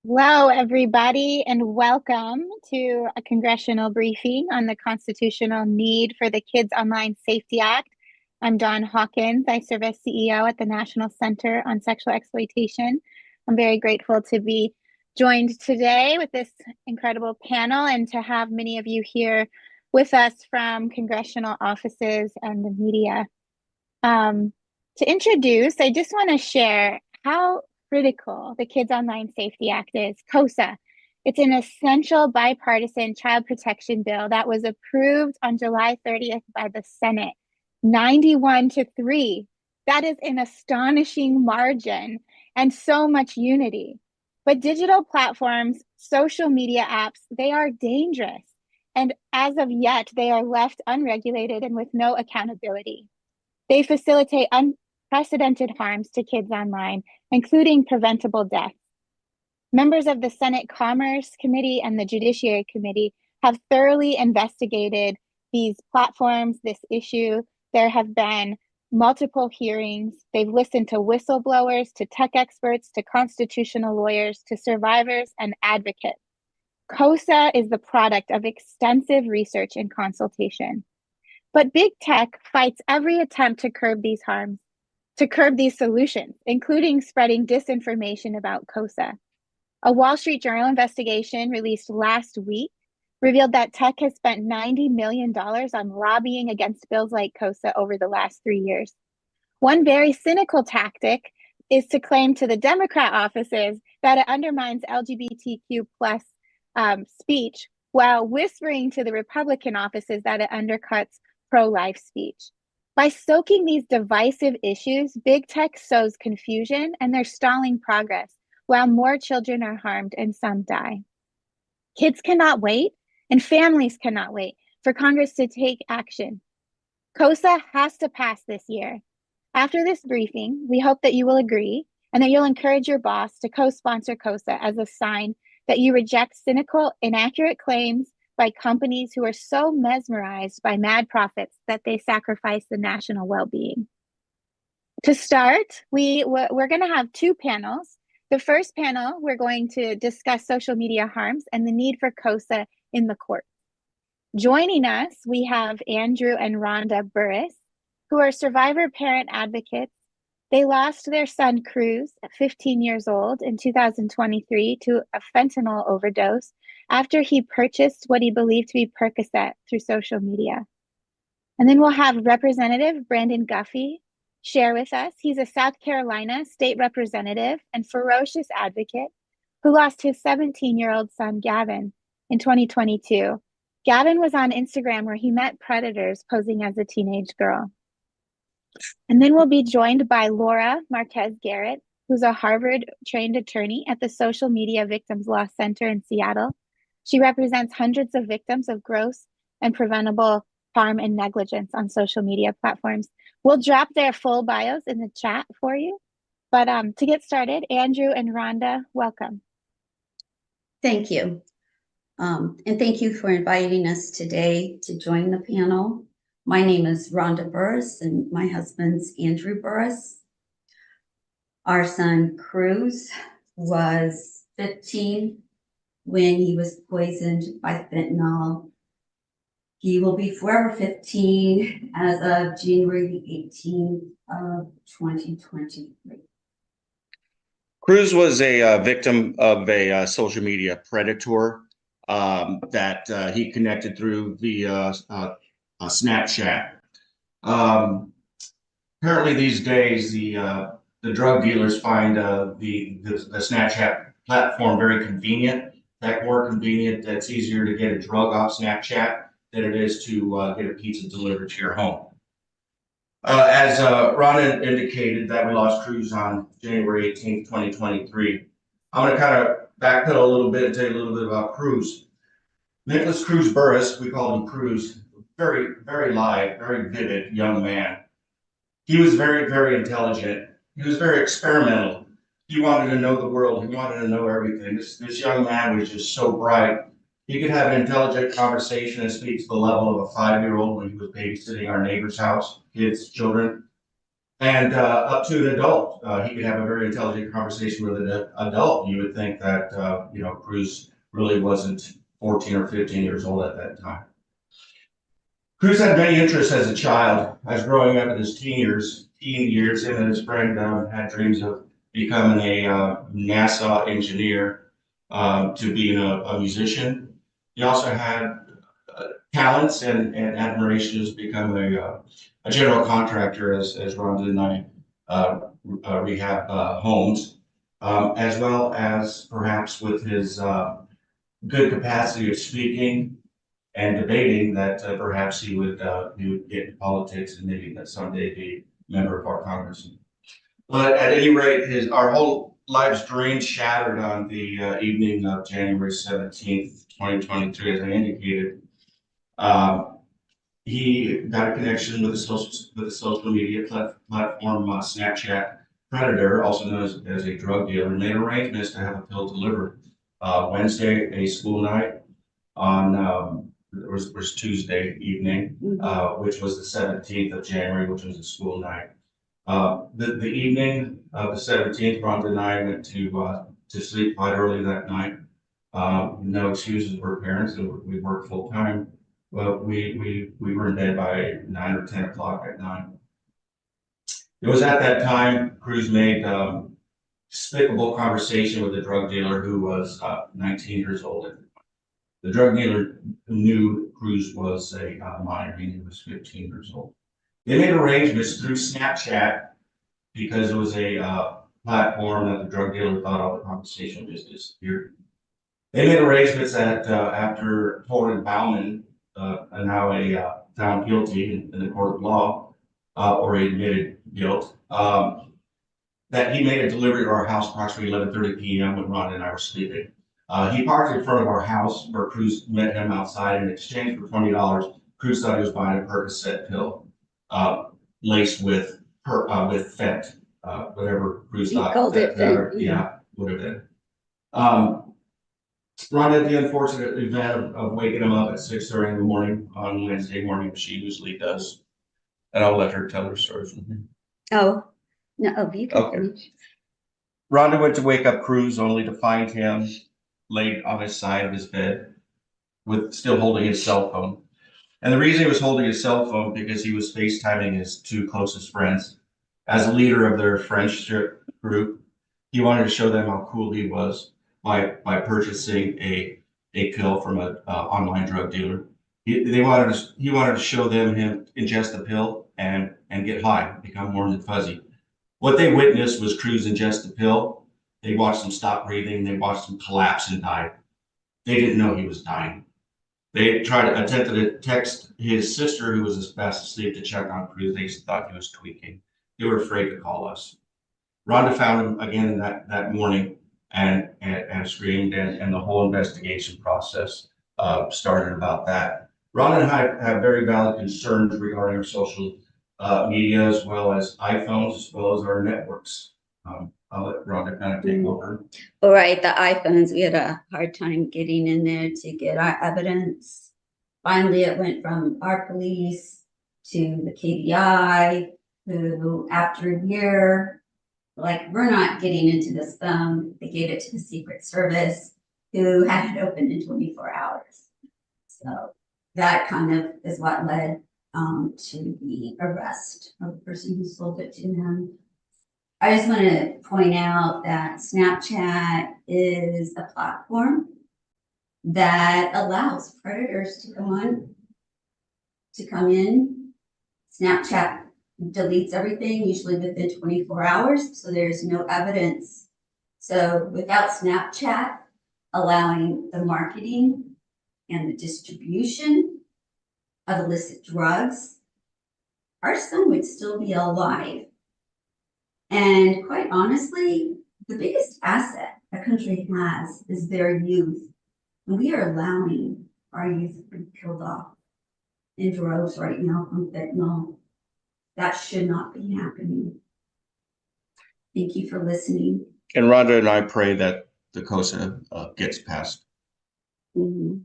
Hello, everybody, and welcome to a congressional briefing on the constitutional need for the Kids Online Safety Act. I'm Dawn Hawkins. I serve as CEO at the National Center on Sexual Exploitation. I'm very grateful to be joined today with this incredible panel and to have many of you here with us from congressional offices and the media. To introduce, I just want to share how critical the Kids Online Safety Act is. COSA. It's an essential bipartisan child protection bill that was approved on July 30th by the Senate, 91-3. That is an astonishing margin and so much unity. But digital platforms, social media apps, they are dangerous. And as of yet, they are left unregulated and with no accountability. They facilitate unprecedented harms to kids online, including preventable deaths. Members of the Senate Commerce Committee and the Judiciary Committee have thoroughly investigated these platforms, this issue. There have been multiple hearings. They've listened to whistleblowers, to tech experts, to constitutional lawyers, to survivors and advocates. COSA is the product of extensive research and consultation. But big tech fights every attempt to curb these harms, to curb these solutions, including spreading disinformation about COSA. A Wall Street Journal investigation released last week revealed that tech has spent $90 million on lobbying against bills like COSA over the last 3 years. One very cynical tactic is to claim to the Democrat offices that it undermines LGBTQ plus speech, while whispering to the Republican offices that it undercuts pro-life speech. By soaking these divisive issues, big tech sows confusion and they're stalling progress, while more children are harmed and some die. Kids cannot wait, and families cannot wait for Congress to take action. COSA has to pass this year. After this briefing, we hope that you will agree and that you'll encourage your boss to co-sponsor COSA as a sign that you reject cynical, inaccurate claims by companies who are so mesmerized by mad profits that they sacrifice the national well-being. To start, we're going to have two panels. The first panel, we're going to discuss social media harms and the need for COSA in the courts. Joining us, we have Andrew and Rhonda Burris, who are survivor parent advocates. They lost their son, Cruz, at 15 years old in 2023 to a fentanyl overdose after he purchased what he believed to be Percocet through social media. And then we'll have Representative Brandon Guffey share with us. He's a South Carolina state representative and ferocious advocate who lost his 17-year-old son, Gavin, in 2022. Gavin was on Instagram where he met predators posing as a teenage girl. And then we'll be joined by Laura Marquez Garrett, who's a Harvard-trained attorney at the Social Media Victims Law Center in Seattle. She represents hundreds of victims of gross and preventable harm and negligence on social media platforms. We'll drop their full bios in the chat for you. But to get started, Andrew and Rhonda, welcome. Thank you. And thank you for inviting us today to join the panel. My name is Rhonda Burris and my husband's Andrew Burris. Our son Cruz was 15 when he was poisoned by fentanyl. He will be forever 15 as of January the 18th of 2023. Cruz was a victim of a social media predator that he connected through via Snapchat. Apparently these days, the drug dealers find the Snapchat platform very convenient. In fact, more convenient. It's easier to get a drug off Snapchat than it is to get a pizza delivered to your home. As Ron indicated, that we lost Cruz on January 18th, 2023. I'm going to kind of backpedal a little bit and tell you a little bit about Cruz. Nicholas Cruz Burris, we call him Cruz, very, very live, very vivid young man. He was very, very intelligent. He was very experimental. He wanted to know the world. He wanted to know everything. This young man was just so bright. He could have an intelligent conversation and speak to the level of a 5-year-old when he was babysitting our neighbor's house, kids, children. And up to an adult. He could have a very intelligent conversation with an adult. You would think that, Cruz really wasn't 14 or 15 years old at that time. Cruz had many interests as a child. As growing up in his teen years, him and his friend had dreams of becoming a NASA engineer, to being a musician. He also had talents and admirations, become a general contractor, as Rhonda and I rehab homes, as well as perhaps with his good capacity of speaking and debating, that perhaps he would get into politics and maybe that someday be a member of our Congress. But at any rate, our whole life's dreams shattered on the evening of January 17th, 2023, as I indicated. He got a connection with the social media platform Snapchat Predator, also known as a drug dealer, and made arrangements to have a pill delivered. Wednesday, a school night on was Tuesday evening, which was the 17th of January, which was a school night. The evening of the 17th, Rhonda and I went to sleep quite early that night. No excuses for parents, and we worked full time. Well, we were in bed by 9 or 10 o'clock at night. It was at that time Cruz made despicable conversation with a drug dealer who was 19 years old. The drug dealer knew Cruz was a minor. He was 15 years old. They made arrangements through Snapchat because it was a platform that the drug dealer thought all the conversation just disappeared. They made arrangements that after Torrin Bauman, now found guilty in the court of law, or he admitted guilt, that he made a delivery to our house approximately 11:30 p.m. when Ron and I were sleeping. He parked in front of our house where Cruz met him outside. In exchange for $20, Cruz thought he was buying a Percocet pill, laced with fent, whatever Cruz thought. He called it fent. Yeah, would have been. Ron had the unfortunate event of waking him up at 6:30 in the morning on Wednesday morning, as she usually does. And I'll let her tell her story from here. Oh, no, you can Okay. finish. Rhonda went to wake up Cruz only to find him laid on his side of his bed, with still holding his cell phone. And the reason he was holding his cell phone because he was FaceTiming his two closest friends. As a leader of their friendship group, he wanted to show them how cool he was by purchasing a pill from an online drug dealer. He wanted to show them him ingest the pill and get high, become warm and fuzzy. What they witnessed was Cruz ingest the pill. They watched him stop breathing. They watched him collapse and die. They didn't know he was dying. They attempted to text his sister, who was fast asleep, to check on Cruz. They thought he was tweaking. They were afraid to call us. Rhonda found him again that morning and screamed, and the whole investigation process started about that. Rhonda and I have very valid concerns regarding our social media, as well as iPhones, as well as our networks. I'll let Rhonda kind of take over. All right, the iPhones, we had a hard time getting in there to get our evidence. Finally, it went from our police to the KBI, who after a year, like, we're not getting into this phone. They gave it to the Secret Service, who had it open in 24 hours. So that kind of is what led to the arrest of the person who sold it to him. I just want to point out that Snapchat is a platform that allows predators to come in. Snapchat deletes everything, usually within 24 hours, so there's no evidence. So without Snapchat allowing the marketing and the distribution of illicit drugs, our son would still be alive. And quite honestly, the biggest asset a country has is their youth. And we are allowing our youth to be killed off in droves right now from fentanyl. That should not be happening. Thank you for listening. And Rhonda and I pray that the COSA gets passed. Mm-hmm.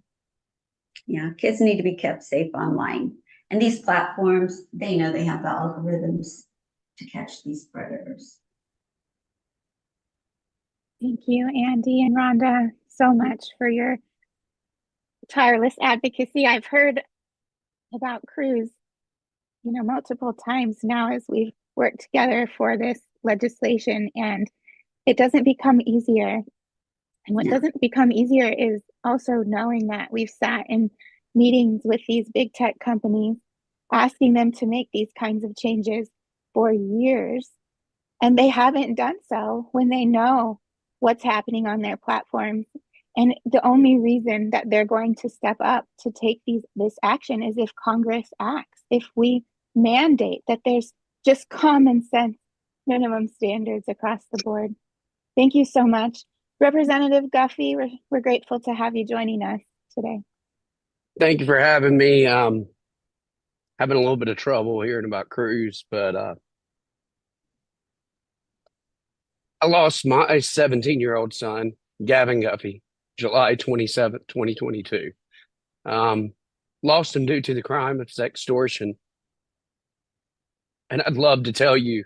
Yeah, kids need to be kept safe online. And these platforms, they know they have the algorithms to catch these predators. Thank you, Andy and Rhonda, so much for your tireless advocacy. I've heard about Cruz, multiple times now as we've worked together for this legislation, and it doesn't become easier. And what doesn't become easier is also knowing that we've sat in meetings with these big tech companies, asking them to make these kinds of changes for years, and they haven't done so when they know what's happening on their platforms. And the only reason that they're going to step up to take this action is if Congress acts, if we mandate that there's just common sense minimum standards across the board. Thank you so much. Representative Guffey, we're grateful to have you joining us today. Thank you for having me. Having a little bit of trouble hearing about Cruz, but I lost my 17-year-old son, Gavin Guffey, July 27th, 2022. Lost him due to the crime of sextortion. And I'd love to tell you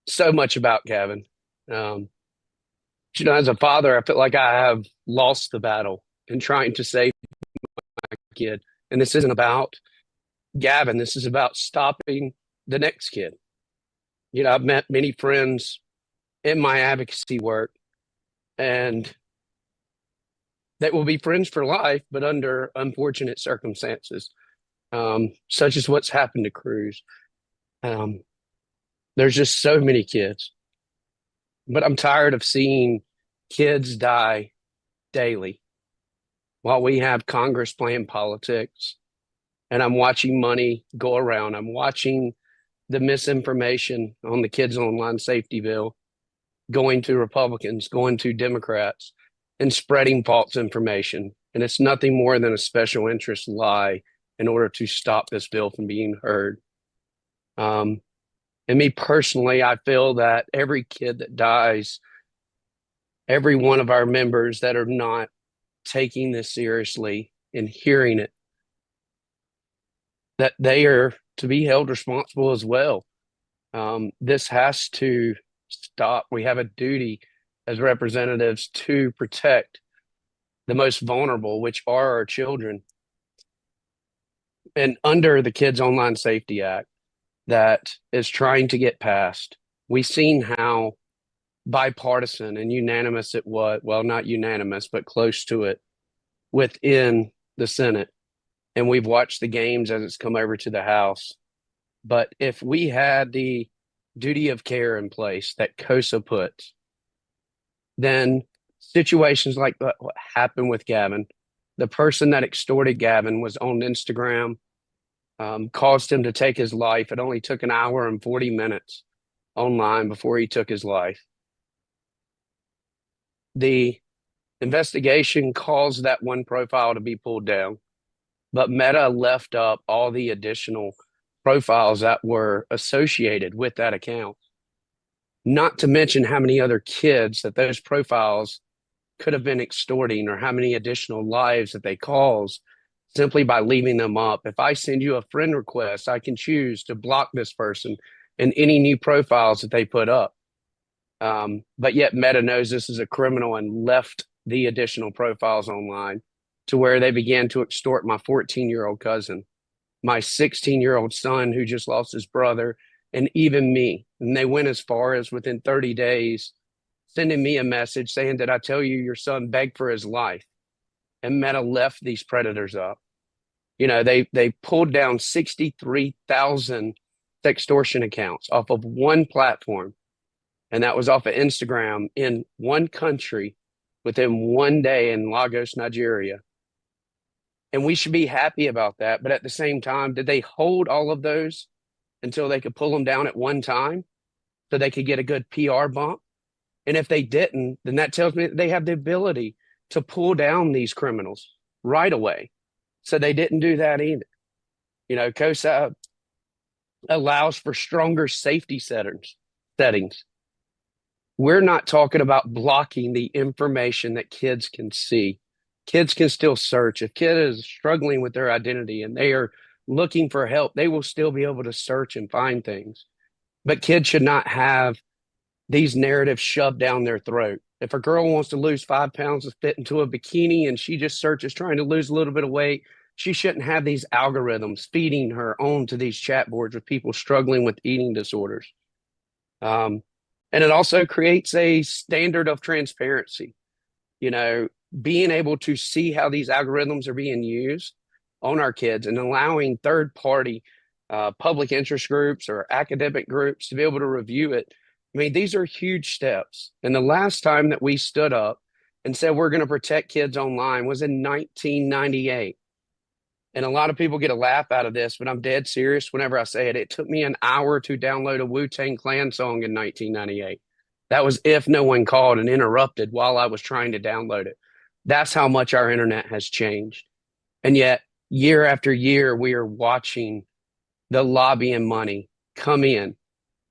so much about Gavin. As a father, I feel like I have lost the battle in trying to save my kid. And this isn't about Gavin. This is about stopping the next kid. I've met many friends in my advocacy work, and they will be friends for life, but under unfortunate circumstances, such as what's happened to Cruz. There's just so many kids, but I'm tired of seeing kids die daily while we have Congress playing politics, and I'm watching money go around. I'm watching the misinformation on the kids' online safety bill going to Republicans, going to Democrats, and spreading false information. And it's nothing more than a special interest lie in order to stop this bill from being heard. And me personally, I feel that every kid that dies, every one of our members that are not taking this seriously and hearing it, that they are to be held responsible as well. This has to stop. We have a duty as representatives to protect the most vulnerable, which are our children. And under the Kids Online Safety Act that is trying to get passed, we've seen how bipartisan and unanimous it was. Well, not unanimous, but close to it within the Senate. And we've watched the games as it's come over to the House. But if we had the duty of care in place that COSA puts, then situations like what happened with Gavin, the person that extorted Gavin was on Instagram, caused him to take his life. It only took an hour and 40 minutes online before he took his life. The investigation caused that one profile to be pulled down, but Meta left up all the additional profiles that were associated with that account. Not to mention how many other kids that those profiles could have been extorting, or how many additional lives that they caused simply by leaving them up. If I send you a friend request, I can choose to block this person and any new profiles that they put up. But yet Meta knows this is a criminal and left the additional profiles online, to where they began to extort my 14-year-old cousin, my 16-year-old son who just lost his brother, and even me. And they went as far as within 30 days sending me a message saying, "Did I tell you your son begged for his life?" And Meta left these predators up. They pulled down 63,000 sextortion accounts off of one platform. And that was off of Instagram in one country within one day in Lagos, Nigeria. And we should be happy about that. But at the same time, did they hold all of those until they could pull them down at one time so they could get a good PR bump? And if they didn't, then that tells me that they have the ability to pull down these criminals right away. So they didn't do that either. COSA allows for stronger safety settings. We're not talking about blocking the information that kids can see. Kids can still search. If kid is struggling with their identity and they are looking for help, they will still be able to search and find things. But kids should not have these narratives shoved down their throat. If a girl wants to lose 5 pounds to fit into a bikini and she just searches trying to lose a little bit of weight, she shouldn't have these algorithms feeding her onto these chat boards with people struggling with eating disorders. And it also creates a standard of transparency, being able to see how these algorithms are being used on our kids and allowing third party public interest groups or academic groups to be able to review it. I mean, these are huge steps. And the last time that we stood up and said we're going to protect kids online was in 1998. And a lot of people get a laugh out of this, but I'm dead serious whenever I say it. It took me an hour to download a Wu-Tang Clan song in 1998. That was if no one called and interrupted while I was trying to download it. That's how much our internet has changed. And yet, year after year, we are watching the lobbying money come in.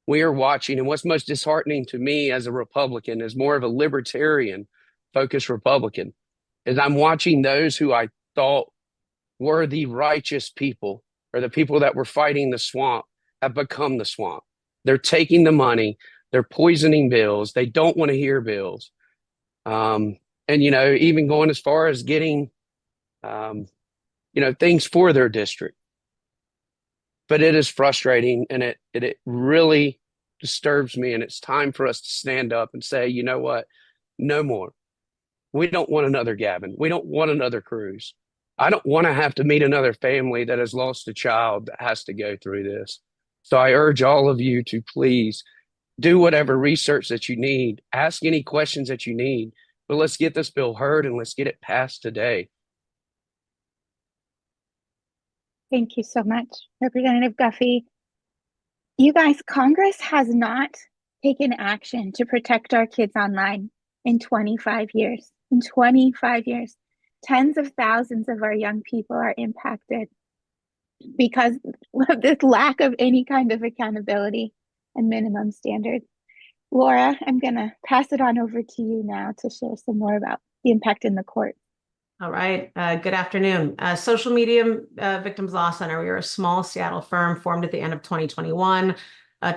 We are watching, and what's most disheartening to me as a Republican, as more of a libertarian-focused Republican, is I'm watching those who I thought were the righteous people or the people that were fighting the swamp have become the swamp. They're taking the money. They're poisoning bills. They don't want to hear bills. And, even going as far as getting, things for their district. But it is frustrating, and it really disturbs me. And it's time for us to stand up and say, you know what? No more. We don't want another Gavin. We don't want another Cruz. I don't want to have to meet another family that has lost a child that has to go through this. So I urge all of you to please do whatever research that you need, ask any questions that you need, but let's get this bill heard and let's get it passed today. Thank you so much, Representative Guffey. You guys, Congress has not taken action to protect our kids online in 25 years. In 25 years, tens of thousands of our young people are impacted because of this lack of any kind of accountability and minimum standards. Laura, I'm going to pass it on over to you now to share some more about the impact in the court. All right. Good afternoon. Social Media Victims Law Center. We are a small Seattle firm formed at the end of 2021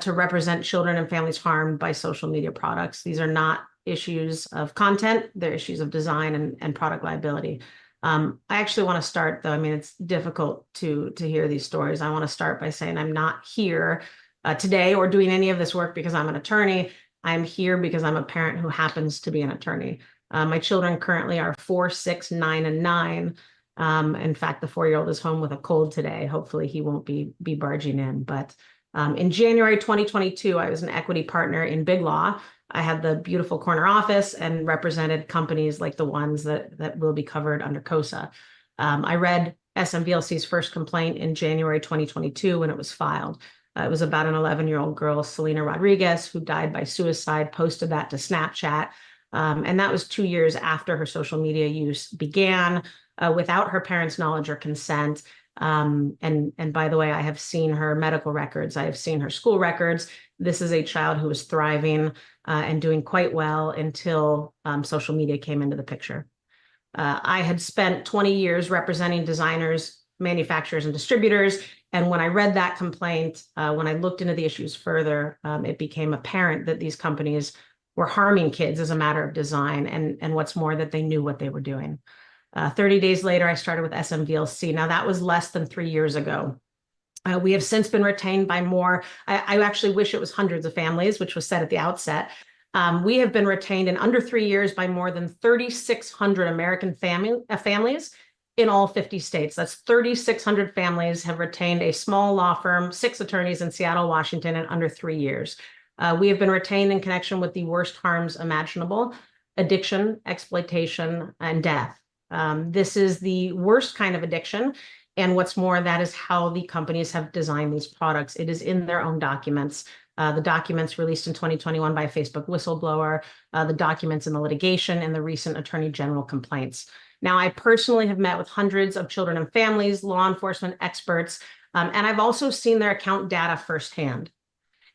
to represent children and families harmed by social media products. These are not issues of content. They're issues of design and product liability. I actually want to start, though. I mean, it's difficult to hear these stories. I want to start by saying I'm not here today or doing any of this work because I'm an attorney. I'm here because I'm a parent who happens to be an attorney. My children currently are 4, 6, 9, and 9. In fact, the 4-year-old is home with a cold today. Hopefully he won't be barging in. But in January 2022, I was an equity partner in Big Law. I had the beautiful corner office and represented companies like the ones that will be covered under NCOSE. I read SMVLC's first complaint in January 2022 when it was filed. It was about an 11-year-old girl, Selena Rodriguez, who died by suicide, posted that to Snapchat. And that was 2 years after her social media use began without her parents' knowledge or consent. And by the way, I have seen her medical records. I have seen her school records. This is a child who was thriving and doing quite well until social media came into the picture. I had spent 20 years representing designers, manufacturers, and distributors. And when I read that complaint, when I looked into the issues further, it became apparent that these companies were harming kids as a matter of design, and what's more, that they knew what they were doing. 30 days later, I started with SMVLC. Now, that was less than 3 years ago. We have since been retained by more. I actually wish it was hundreds of families, which was said at the outset. We have been retained in under 3 years by more than 3,600 American families in all 50 states. That's 3,600 families have retained a small law firm, 6 attorneys in Seattle, Washington, in under 3 years. We have been retained in connection with the worst harms imaginable: addiction, exploitation, and death. This is the worst kind of addiction. And what's more, that is how the companies have designed these products. It is in their own documents. The documents released in 2021 by a Facebook whistleblower, the documents in the litigation, and the recent Attorney General complaints. Now, I personally have met with hundreds of children and families, law enforcement experts, and I've also seen their account data firsthand.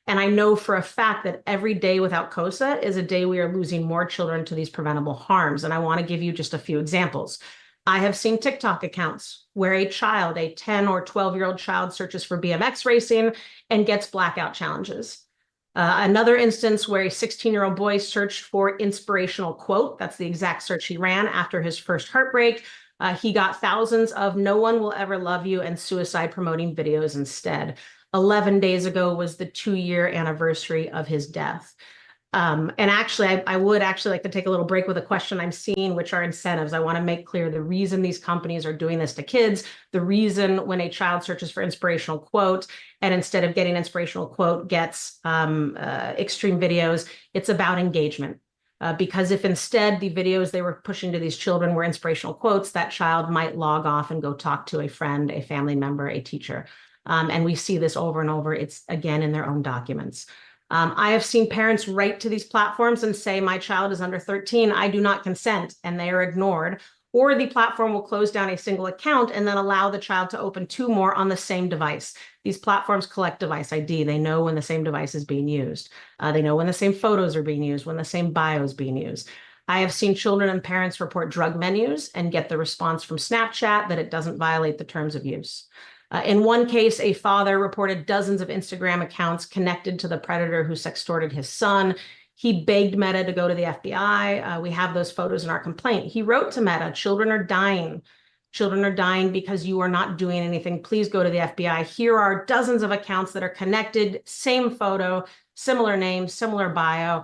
And I know for a fact that every day without NCOSE is a day we are losing more children to these preventable harms. And I want to give you just a few examples. I have seen TikTok accounts where a child, a 10 or 12-year-old child, searches for BMX racing and gets blackout challenges. Another instance where a 16-year-old boy searched for inspirational quote. That's the exact search he ran after his first heartbreak. He got thousands of "no one will ever love you" and suicide promoting videos instead. 11 days ago was the 2-year anniversary of his death. And actually, I would actually like to take a little break with a question I'm seeing, which are incentives. I want to make clear the reason these companies are doing this to kids, the reason when a child searches for inspirational quote, and instead of getting inspirational quote, gets extreme videos, it's about engagement. Because if instead the videos they were pushing to these children were inspirational quotes, that child might log off and go talk to a friend, a family member, a teacher. And we see this over and over. It's, again, in their own documents. I have seen parents write to these platforms and say, "My child is under 13, I do not consent," and they are ignored. Or the platform will close down a single account and then allow the child to open 2 more on the same device. These platforms collect device ID. They know when the same device is being used. They know when the same photos are being used, when the same bio is being used. I have seen children and parents report drug menus and get the response from Snapchat that it doesn't violate the terms of use. In one case, a father reported dozens of Instagram accounts connected to the predator who sextorted his son. He begged Meta to go to the FBI. We have those photos in our complaint. He wrote to Meta, "Children are dying. Children are dying because you are not doing anything. Please go to the FBI. Here are dozens of accounts that are connected, same photo, similar name, similar bio."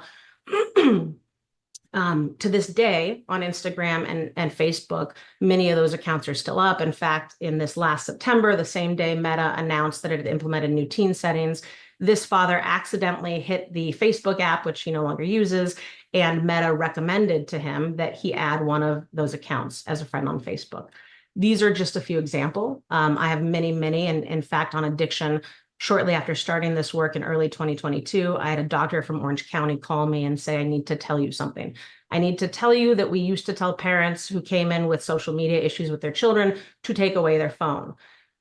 To this day on Instagram and Facebook, many of those accounts are still up. In fact, in this last September, the same day Meta announced that it had implemented new teen settings, this father accidentally hit the Facebook app, which he no longer uses, and Meta recommended to him that he add one of those accounts as a friend on Facebook. These are just a few examples. I have many, many, and in fact, on addiction, shortly after starting this work in early 2022, I had a doctor from Orange County call me and say, "I need to tell you something. I need to tell you that we used to tell parents who came in with social media issues with their children to take away their phone."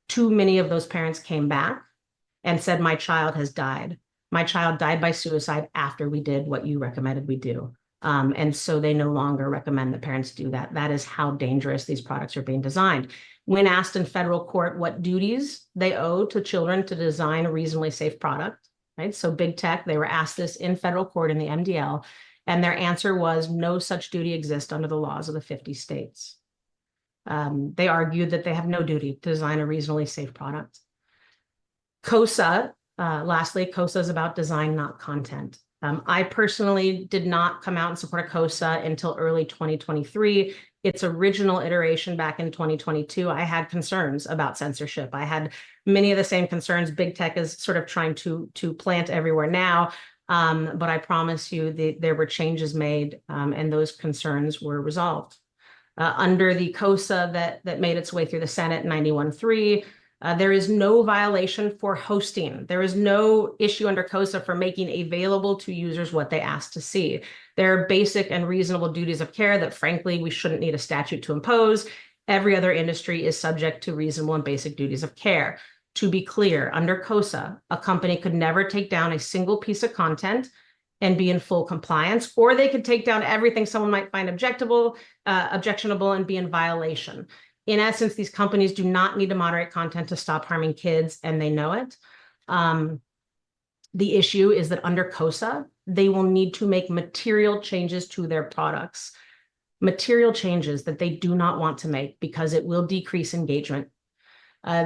Too many of those parents came back and said, "My child has died. My child died by suicide after we did what you recommended we do." And so they no longer recommend that parents do that. That is how dangerous these products are being designed. When asked in federal court what duties they owe to children to design a reasonably safe product, right? So big tech, they were asked this in federal court in the MDL, and their answer was no such duty exists under the laws of the 50 states. They argued that they have no duty to design a reasonably safe product. COSA, lastly, COSA is about design, not content. I personally did not come out and support a COSA until early 2023. Its original iteration back in 2022, I had concerns about censorship. I had many of the same concerns big tech is sort of trying to plant everywhere now. But I promise you there were changes made and those concerns were resolved. Under the COSA that made its way through the Senate 91.3, there is no violation for hosting. There is no issue under COSA for making available to users what they ask to see. There are basic and reasonable duties of care that, frankly, we shouldn't need a statute to impose. Every other industry is subject to reasonable and basic duties of care. To be clear, under COSA, a company could never take down a single piece of content and be in full compliance, or they could take down everything someone might find objectionable and be in violation. In essence, these companies do not need to moderate content to stop harming kids, and they know it. The issue is that under COSA, they will need to make material changes to their products, material changes that they do not want to make because it will decrease engagement.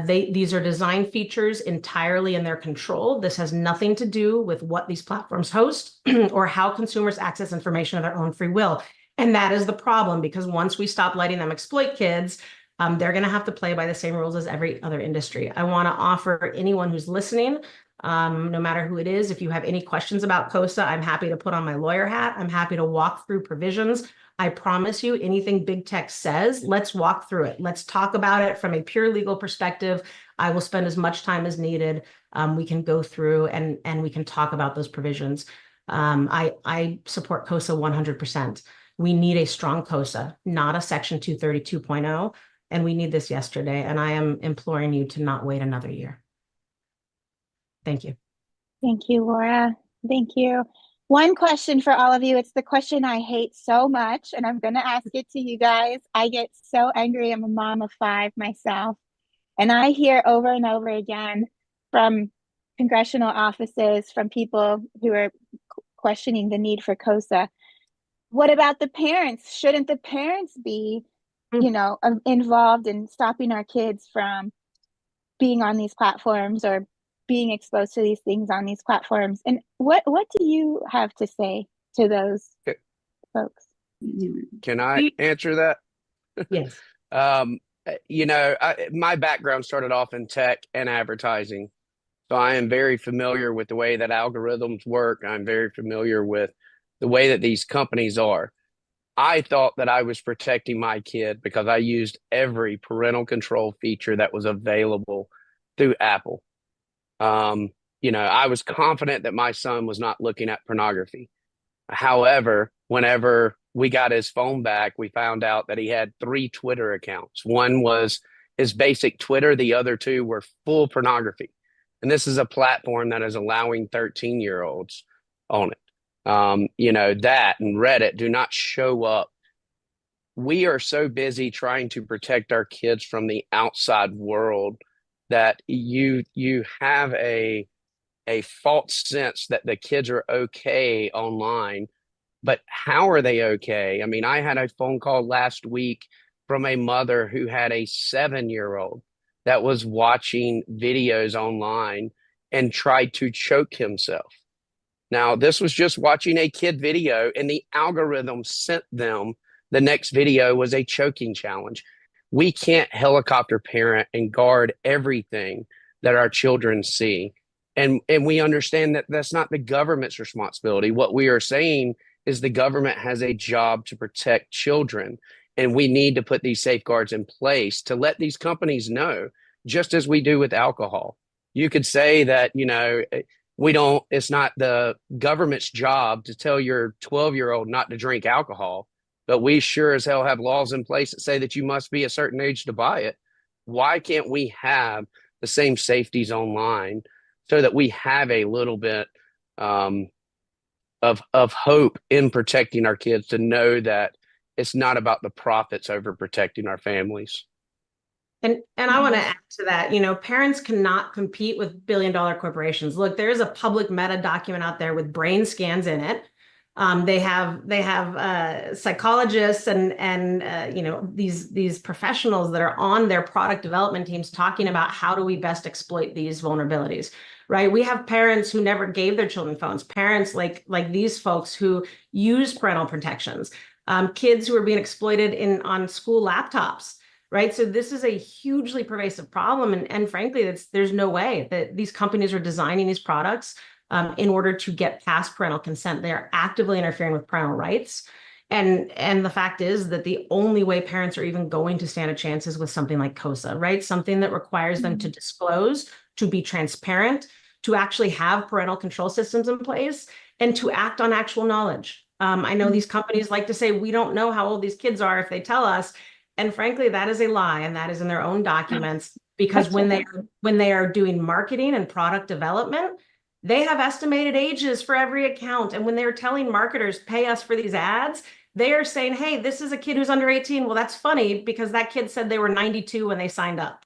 These are design features entirely in their control. This has nothing to do with what these platforms host or how consumers access information of their own free will. And that is the problem, because once we stop letting them exploit kids, they're going to have to play by the same rules as every other industry. I want to offer anyone who's listening, no matter who it is, if you have any questions about COSA, I'm happy to put on my lawyer hat. I'm happy to walk through provisions. I promise you, anything big tech says, let's walk through it. Let's talk about it from a pure legal perspective. I will spend as much time as needed. We can go through and we can talk about those provisions. I support COSA 100%. We need a strong COSA, not a Section 232.0. And we need this yesterday. And I am imploring you to not wait another year. Thank you. Thank you, Laura. Thank you. One question for all of you. It's the question I hate so much, and I'm going to ask it to you guys. I get so angry. I'm a mom of 5 myself, and I hear over and over again from congressional offices, from people who are questioning the need for COSA. What about the parents? Shouldn't the parents be, involved in stopping our kids from being on these platforms or being exposed to these things on these platforms? And what do you have to say to those folks? Can I answer that? Yes. My background started off in tech and advertising. So I am very familiar with the way that algorithms work. I'm very familiar with the way that these companies are. I thought that I was protecting my kid because I used every parental control feature that was available through Apple. I was confident that my son was not looking at pornography. However, whenever we got his phone back, we found out that he had 3 Twitter accounts. One was his basic Twitter, the other 2 were full pornography. And this is a platform that is allowing 13-year-olds on it. That and Reddit do not show up. We are so busy trying to protect our kids from the outside world that you have a false sense that the kids are okay online. But how are they okay? I mean, I had a phone call last week from a mother who had a 7-year-old that was watching videos online and tried to choke himself. Now, this was just watching a kid video, and the algorithm sent them the next video was a choking challenge. We can't helicopter parent and guard everything that our children see. And we understand that that's not the government's responsibility. What we are saying is the government has a job to protect children, and we need to put these safeguards in place to let these companies know, just as we do with alcohol. You could say that, it's not the government's job to tell your 12-year-old not to drink alcohol, but we sure as hell have laws in place that say that you must be a certain age to buy it. Why can't we have the same safeties online so that we have a little bit of hope in protecting our kids, to know that it's not about the profits over protecting our families? And I want to add to that, parents cannot compete with billion-dollar corporations. Look, there is a public meta document out there with brain scans in it. They have psychologists and these professionals that are on their product development teams talking about how do we best exploit these vulnerabilities, right? We have parents who never gave their children phones, parents like these folks who use parental protections, kids who are being exploited on school laptops. Right. So this is a hugely pervasive problem. And frankly, there's no way that these companies are designing these products in order to get past parental consent. They are actively interfering with parental rights. And the fact is that the only way parents are even going to stand a chance is with something like COSA, right? Something that requires them to disclose, to be transparent, to actually have parental control systems in place, and to act on actual knowledge. I know these companies like to say, we don't know how old these kids are if they tell us. And frankly, that is a lie, and that is in their own documents, because when they are doing marketing and product development, they have estimated ages for every account. And when they're telling marketers, pay us for these ads, they are saying, hey, this is a kid who's under 18. Well, that's funny because that kid said they were 92 when they signed up.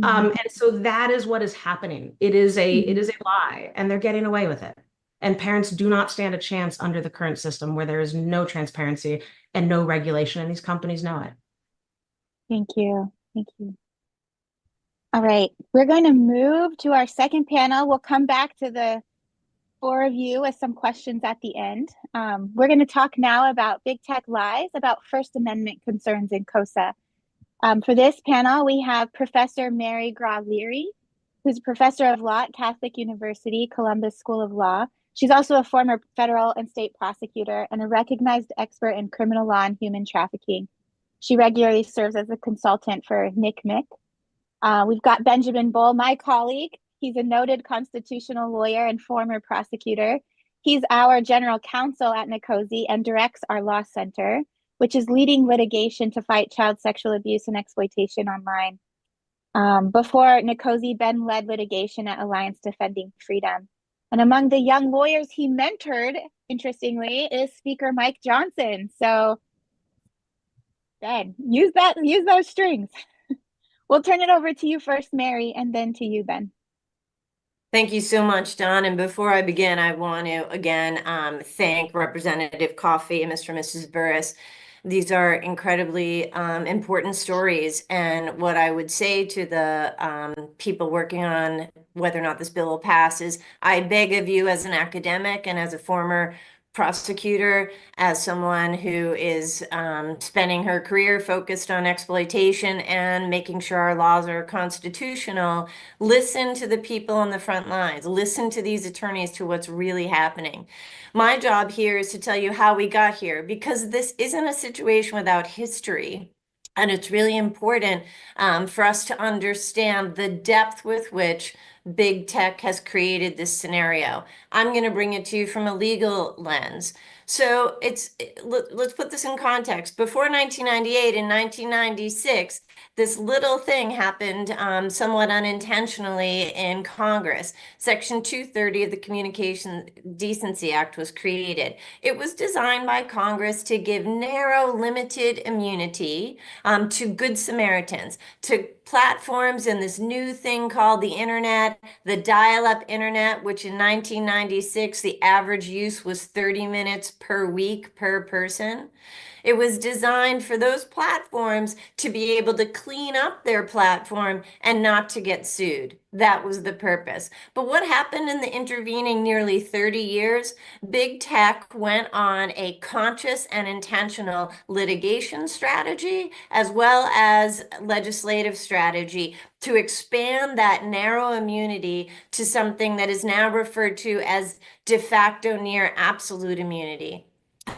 And so that is what is happening. It is a lie, and they're getting away with it. And parents do not stand a chance under the current system where there is no transparency and no regulation, and these companies know it. Thank you. Thank you. All right, we're going to move to our second panel. We'll come back to the 4 of you with some questions at the end. We're going to talk now about big tech lies about First Amendment concerns in COSA. For this panel, we have Professor Mary Graw Leary, who's a professor of law at Catholic University, Columbus School of Law. She's also a former federal and state prosecutor and a recognized expert in criminal law and human trafficking. She regularly serves as a consultant for NCMEC. We've got Benjamin Bull, my colleague. He's a noted constitutional lawyer and former prosecutor. He's our general counsel at NCOSE and directs our law center, which is leading litigation to fight child sexual abuse and exploitation online. Before NCOSE, Ben led litigation at Alliance Defending Freedom. And among the young lawyers he mentored, interestingly, is Speaker Mike Johnson. So Ben, use those strings. We'll turn it over to you first, Mary, and then to you, Ben. Thank you so much, Don. And before I begin, I want to again thank Representative Guffey and Mr. and Mrs. Burris. These are incredibly important stories. And what I would say to the people working on whether or not this bill will pass is I beg of you as an academic and as a former prosecutor, as someone who is spending her career focused on exploitation and making sure our laws are constitutional, listen to the people on the front lines, listen to these attorneys, to what's really happening. My job here is to tell you how we got here, because this isn't a situation without history. And it's really important for us to understand the depth with which big tech has created this scenario. I'm going to bring it to you from a legal lens. So let's put this in context. Before 1998 and 1996, this little thing happened somewhat unintentionally in Congress. Section 230 of the Communication Decency Act was created. It was designed by Congress to give narrow, limited immunity to Good Samaritans, to platforms and this new thing called the internet, the dial-up internet, which in 1996, the average use was 30 minutes per week per person. It was designed for those platforms to be able to clean up their platform and not to get sued. That was the purpose. But what happened in the intervening nearly 30 years? Big tech went on a conscious and intentional litigation strategy, as well as legislative strategy, to expand that narrow immunity to something that is now referred to as de facto near absolute immunity,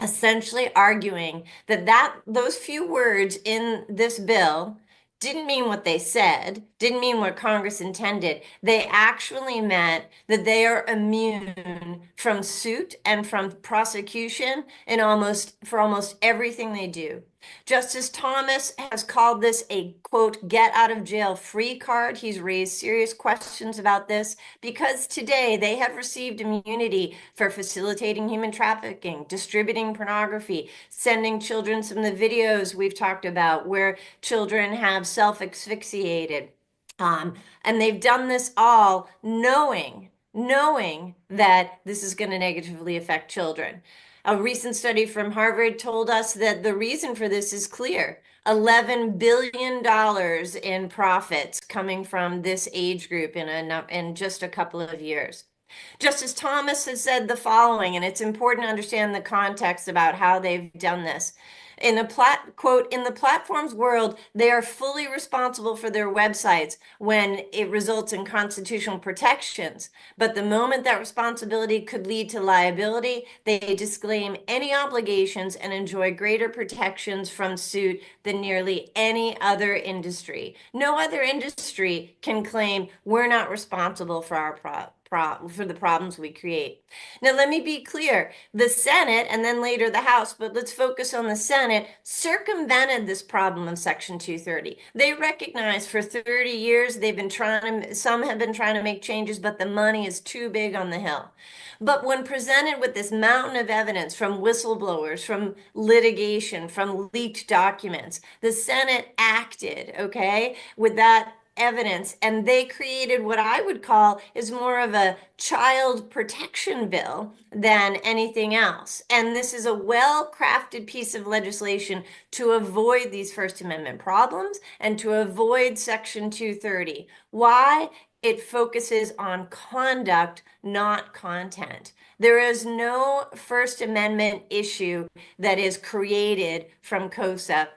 essentially arguing that those few words in this bill didn't mean what they said, didn't mean what Congress intended. They actually meant that they are immune from suit and from prosecution for almost everything they do. Justice Thomas has called this a, quote, get out of jail free card. He's raised serious questions about this because today they have received immunity for facilitating human trafficking, distributing pornography, sending children some of the videos we've talked about where children have self-asphyxiated. And they've done this all knowing that this is going to negatively affect children. A recent study from Harvard told us that the reason for this is clear. $11 billion in profits coming from this age group in just a couple of years. Justice Thomas has said the following, and it's important to understand the context about how they've done this. In the quote, in the platform's world, they are fully responsible for their websites when it results in constitutional protections. But the moment that responsibility could lead to liability, they disclaim any obligations and enjoy greater protections from suit than nearly any other industry. No other industry can claim we're not responsible for our for the problems we create. Now, let me be clear. The Senate, and then later the House, but let's focus on the Senate, circumvented this problem of Section 230. They recognize for 30 years some have been trying to make changes, but the money is too big on the hill. But when presented with this mountain of evidence from whistleblowers, from litigation, from leaked documents, the Senate acted, okay, with that evidence, and they created what I would call is more of a child protection bill than anything else. And this is a well-crafted piece of legislation to avoid these First Amendment problems and to avoid Section 230. Why? It focuses on conduct, not content. There is no First Amendment issue that is created from NCOSE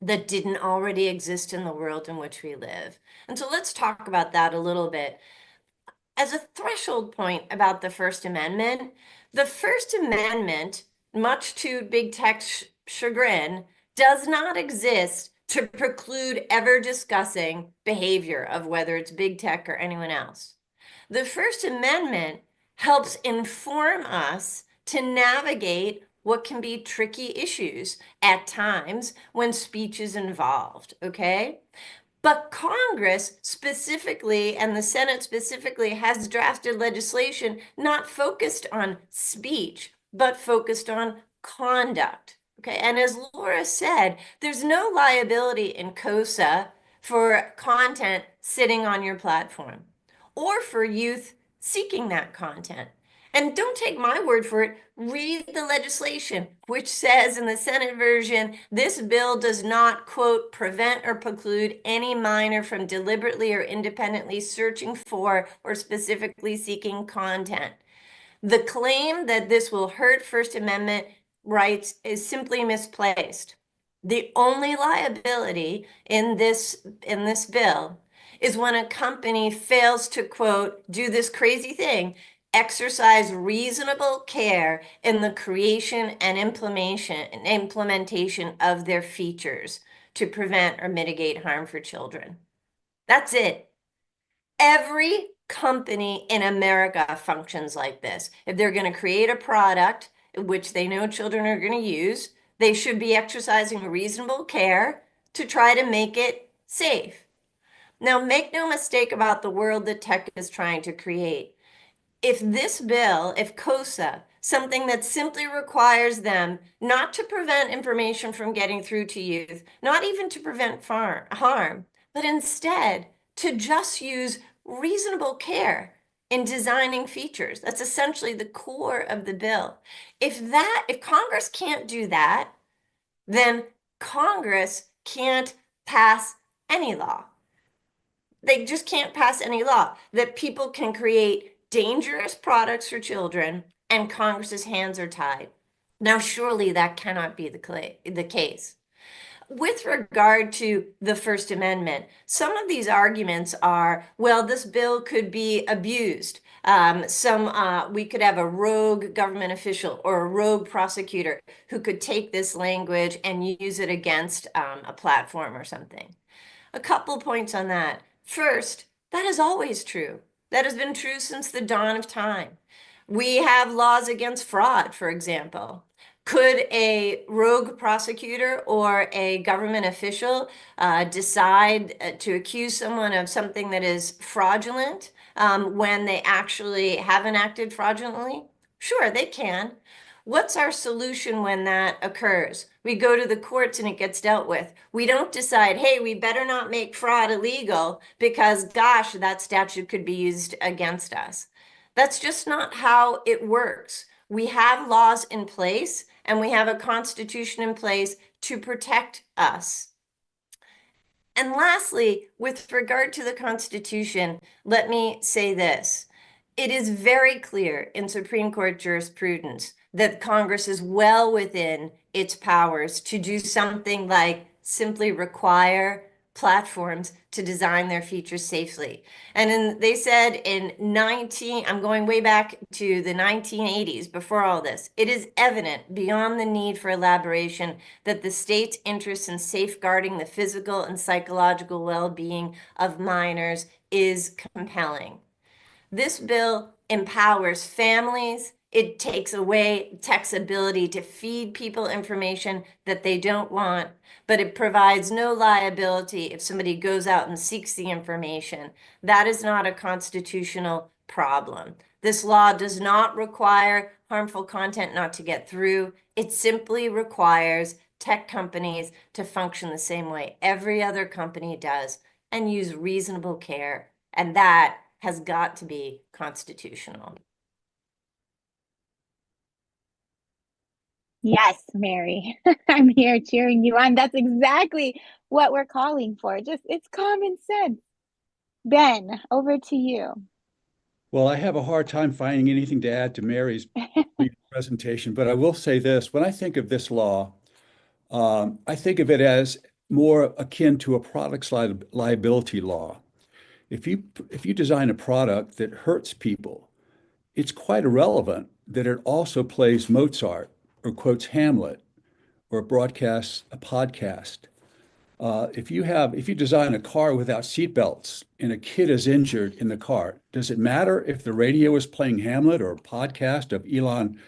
that didn't already exist in the world in which we live. And so let's talk about that a little bit. As a threshold point about the First Amendment, much to big tech's chagrin, does not exist to preclude ever discussing behavior of whether it's big tech or anyone else. The First Amendment helps inform us to navigate what can be tricky issues at times when speech is involved, okay? But Congress specifically, and the Senate specifically, has drafted legislation not focused on speech, but focused on conduct, okay? And as Laura said, there's no liability in NCOSE for content sitting on your platform or for youth seeking that content. And don't take my word for it. Read the legislation, which says in the Senate version, this bill does not, quote, prevent or preclude any minor from deliberately or independently searching for or specifically seeking content. The claim that this will hurt First Amendment rights is simply misplaced. The only liability in this bill is when a company fails to, quote, do this crazy thing, exercise reasonable care in the creation and implementation of their features to prevent or mitigate harm for children. That's it. Every company in America functions like this. If they're going to create a product which they know children are going to use, they should be exercising reasonable care to try to make it safe. Now, make no mistake about the world that tech is trying to create. If this bill, if COSA, something that simply requires them not to prevent information from getting through to youth, not even to prevent harm, but instead to just use reasonable care in designing features. That's essentially the core of the bill. If Congress can't do that, then Congress can't pass any law. They just can't pass any law that people can create dangerous products for children and Congress's hands are tied. Now, surely that cannot be the case. With regard to the First Amendment, some of these arguments are, well, this bill could be abused. We could have a rogue government official or a rogue prosecutor who could take this language and use it against a platform or something. A couple points on that. First, that is always true. That has been true since the dawn of time. We have laws against fraud, for example. Could a rogue prosecutor or a government official decide to accuse someone of something that is fraudulent when they actually haven't acted fraudulently? Sure, they can. What's our solution when that occurs? We go to the courts and it gets dealt with. We don't decide, hey, we better not make fraud illegal because, gosh, that statute could be used against us. That's just not how it works. We have laws in place and we have a constitution in place to protect us. And lastly, with regard to the Constitution, let me say this. It is very clear in Supreme Court jurisprudence that Congress is well within its powers to do something like simply require platforms to design their features safely. And they said I'm going way back to the 1980s, before all this, it is evident beyond the need for elaboration that the state's interest in safeguarding the physical and psychological well-being of minors is compelling. This bill empowers families. It takes away tech's ability to feed people information that they don't want, but it provides no liability if somebody goes out and seeks the information. That is not a constitutional problem. This law does not require harmful content not to get through. It simply requires tech companies to function the same way every other company does and use reasonable care. And that has got to be constitutional. Yes, Mary, I'm here cheering you on. That's exactly what we're calling for. It's common sense. Ben, over to you. Well, I have a hard time finding anything to add to Mary's presentation, but I will say this. When I think of this law, I think of it as more akin to a products liability law. If you design a product that hurts people, it's quite irrelevant that it also plays Mozart or quotes Hamlet or broadcasts a podcast. If you design a car without seatbelts and a kid is injured in the car, does it matter if the radio is playing Hamlet or a podcast of Elon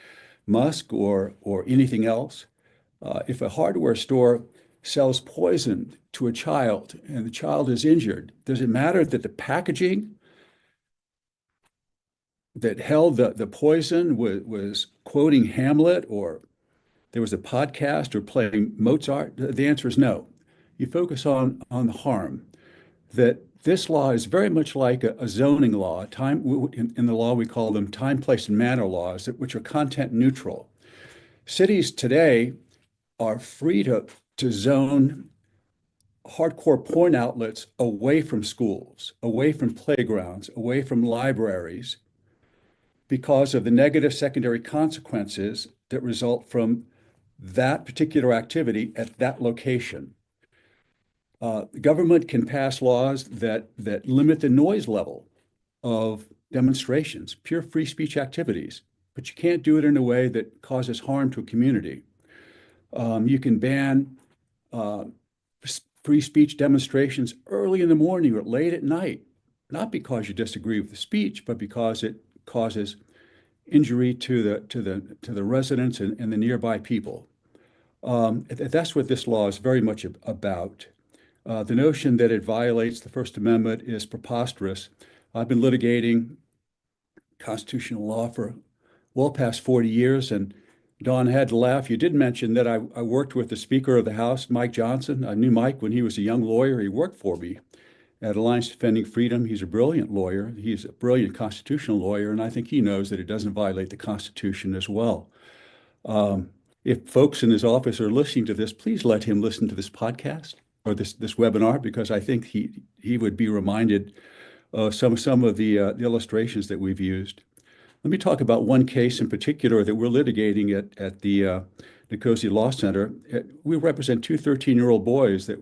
Musk or anything else? If a hardware store sells poison to a child and the child is injured, does it matter that the packaging that held the poison was quoting Hamlet or there was a podcast or playing Mozart? The answer is no. You focus on the harm, that this law is very much like a zoning law. In the law, we call them time, place, and manner laws, which are content neutral. Cities today are free to zone hardcore porn outlets away from schools, away from playgrounds, away from libraries, because of the negative secondary consequences that result from that particular activity at that location. The government can pass laws that limit the noise level of demonstrations, pure free speech activities, but you can't do it in a way that causes harm to a community. You can ban free speech demonstrations early in the morning or late at night, not because you disagree with the speech, but because it causes injury to the residents and the nearby people. That's what this law is very much about. The notion that it violates the First Amendment is preposterous. I've been litigating constitutional law for well past 40 years, and Don had to laugh. You did mention that I worked with the Speaker of the House, Mike Johnson. I knew Mike when he was a young lawyer. He worked for me at Alliance Defending Freedom. He's a brilliant lawyer. He's a brilliant constitutional lawyer, and I think he knows that it doesn't violate the Constitution as well. If folks in his office are listening to this, please let him listen to this podcast or this webinar, because I think he would be reminded of some of the illustrations that we've used. Let me talk about one case in particular that we're litigating at the NCOSE Law Center. We represent two 13-year-old boys that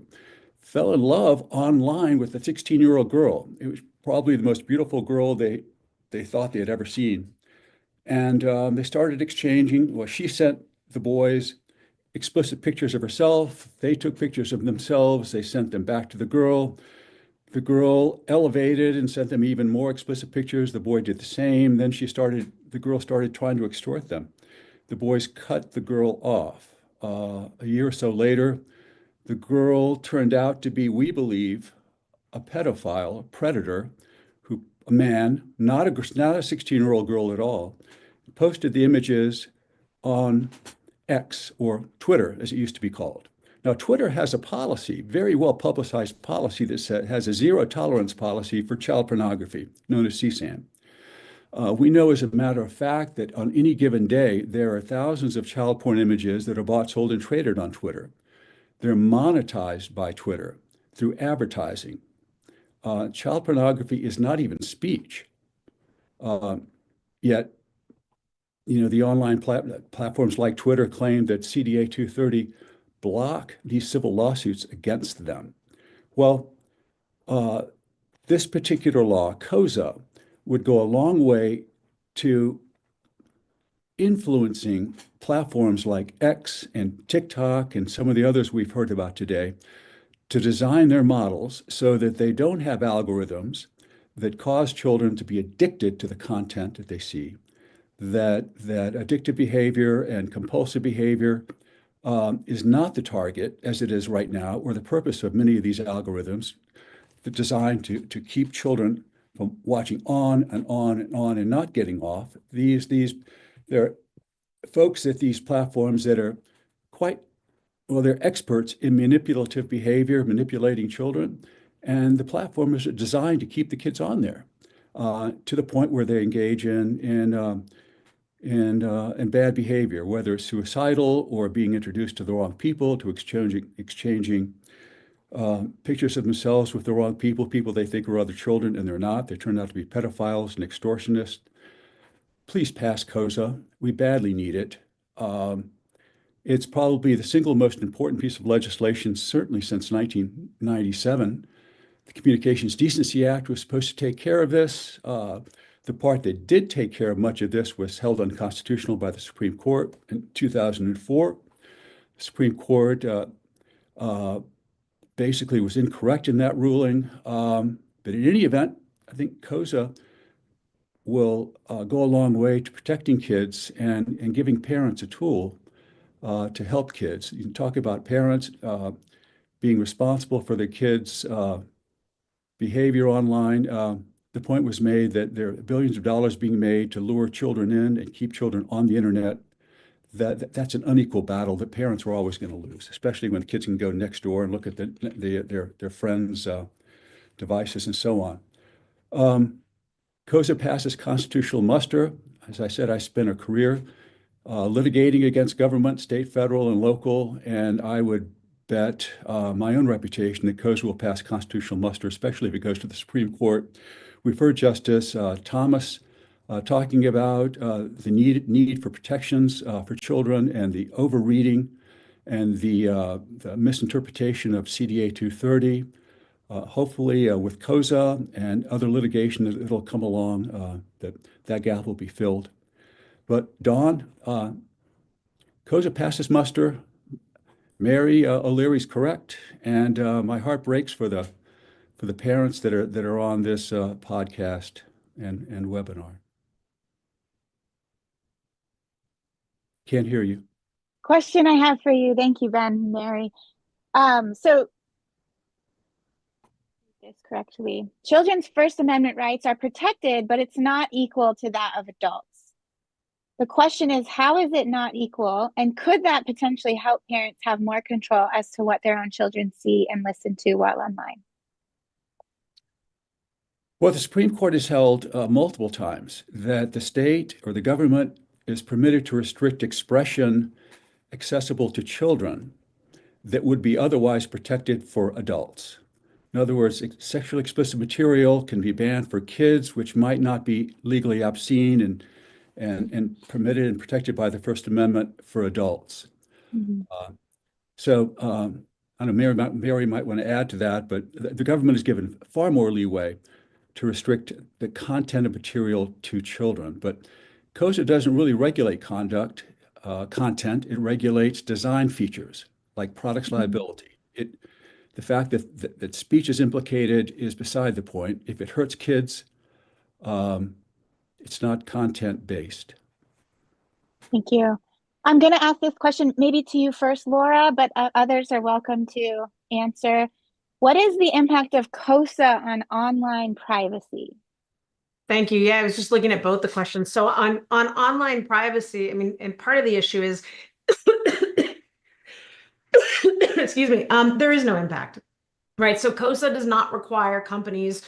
fell in love online with a 16-year-old girl. It was probably the most beautiful girl they thought they had ever seen. And they started exchanging. Well, she sent the boys explicit pictures of herself. They took pictures of themselves. They sent them back to the girl. The girl elevated and sent them even more explicit pictures. The boy did the same. Then the girl started trying to extort them. The boys cut the girl off. A year or so later, the girl turned out to be, we believe, a pedophile, a predator, a man, not a 16-year-old girl at all, posted the images on X, or Twitter, as it used to be called. Now, Twitter has a policy, very well publicized policy, that has a zero tolerance policy for child pornography, known as CSAM. We know, as a matter of fact, that on any given day, there are thousands of child porn images that are bought, sold, and traded on Twitter. They're monetized by Twitter through advertising. Child pornography is not even speech. Yet, the online platforms like Twitter claim that CDA 230 block these civil lawsuits against them. Well, this particular law, NCOSE, would go a long way to influencing platforms like X and TikTok and some of the others we've heard about today to design their models so that they don't have algorithms that cause children to be addicted to the content that they see, that addictive behavior and compulsive behavior is not the target, as it is right now, or the purpose of many of these algorithms that are designed to keep children from watching on and on and on and not getting off. There are folks at these platforms that are they're experts in manipulative behavior, manipulating children, and the platforms are designed to keep the kids on there to the point where they engage in bad behavior, whether it's suicidal or being introduced to the wrong people, to exchanging pictures of themselves with the wrong people they think are other children, and they're not. They turn out to be pedophiles and extortionists. Please pass NCOSE. We badly need it. It's probably the single most important piece of legislation, certainly since 1997. The Communications Decency Act was supposed to take care of this. The part that did take care of much of this was held unconstitutional by the Supreme Court in 2004. The Supreme Court basically was incorrect in that ruling. But in any event, I think NCOSE will go a long way to protecting kids and giving parents a tool to help kids. You can talk about parents being responsible for their kids' behavior online. The point was made that there are billions of dollars being made to lure children in and keep children on the internet. That's an unequal battle that parents are always going to lose, especially when kids can go next door and look at their friends' devices and so on. NCOSE passes constitutional muster. As I said, I spent a career litigating against government, state, federal, and local, and I would bet my own reputation that NCOSE will pass constitutional muster, especially if it goes to the Supreme Court. We've heard Justice Thomas talking about the need for protections for children and the overreading and the misinterpretation of CDA 230. Hopefully, with COSA and other litigation that'll come along, that gap will be filled. But Dawn, COSA passes muster. Mary O'Leary's correct, and my heart breaks for the parents that are on this podcast and webinar. Can't hear you. Question I have for you. Thank you, Ben, Mary. So this correctly. Children's First Amendment rights are protected, but it's not equal to that of adults. The question is, how is it not equal? And could that potentially help parents have more control as to what their own children see and listen to while online? Well, the Supreme Court has held multiple times that the state or the government is permitted to restrict expression accessible to children that would be otherwise protected for adults. In other words, sexually explicit material can be banned for kids, which might not be legally obscene and permitted and protected by the First Amendment for adults. Mm-hmm. I know Mary might want to add to that, but the government is given far more leeway to restrict the content of material to children. But COSA doesn't really regulate content. It regulates design features like products liability. The fact that speech is implicated is beside the point. If it hurts kids, it's not content-based. Thank you. I'm going to ask this question maybe to you first, Laura, but others are welcome to answer. What is the impact of COSA on online privacy? Thank you. Yeah, I was just looking at both the questions. So on online privacy, I mean, and part of the issue is, excuse me, there is no impact, right? So COSA does not require companies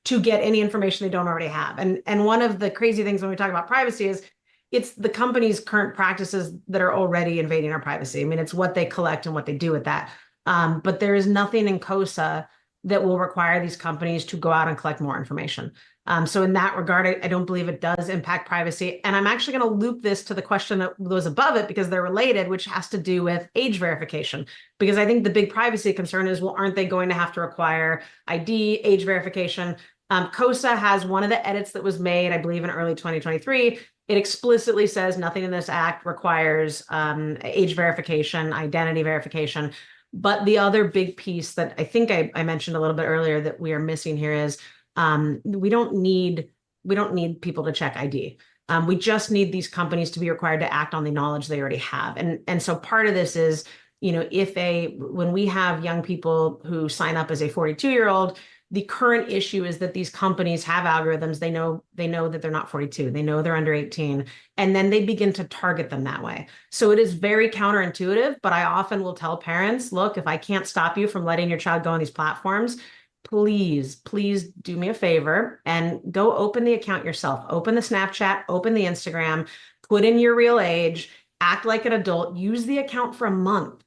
to get any information they don't already have. And one of the crazy things when we talk about privacy is it's the company's current practices that are already invading our privacy. I mean, it's what they collect and what they do with that. But there is nothing in COSA that will require these companies to go out and collect more information. So in that regard, I don't believe it does impact privacy. And I'm actually going to loop this to the question that was above it because they're related, which has to do with age verification. Because I think the big privacy concern is, well, aren't they going to have to require ID, age verification? COSA has one of the edits that was made, I believe, in early 2023. It explicitly says nothing in this act requires age verification, identity verification. But the other big piece that I think I mentioned a little bit earlier that we are missing here is we don't need people to check ID. We just need these companies to be required to act on the knowledge they already have. And so part of this is, you know, when we have young people who sign up as a 42-year-old, the current issue is that these companies have algorithms. They know that they're not 42. They know they're under 18. And then they begin to target them that way. So it is very counterintuitive, but I often will tell parents, look, if I can't stop you from letting your child go on these platforms, please do me a favor and go open the account yourself. Open the Snapchat, open the Instagram, put in your real age, act like an adult, use the account for a month.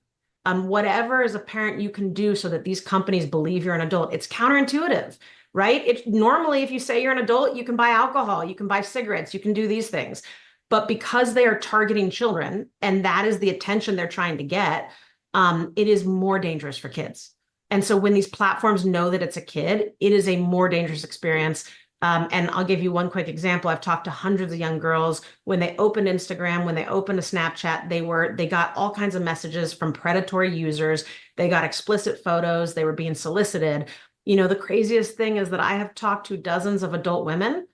Whatever as a parent you can do so that these companies believe you're an adult. It's counterintuitive, right? It's normally, if you say you're an adult, you can buy alcohol, you can buy cigarettes, you can do these things. But because they are targeting children and that is the attention they're trying to get, it is more dangerous for kids. And so when these platforms know that it's a kid, it is a more dangerous experience. And I'll give you one quick example. I've talked to hundreds of young girls. When they opened Instagram, when they opened a Snapchat, they got all kinds of messages from predatory users. They got explicit photos. They were being solicited. You know, the craziest thing is that I have talked to dozens of adult women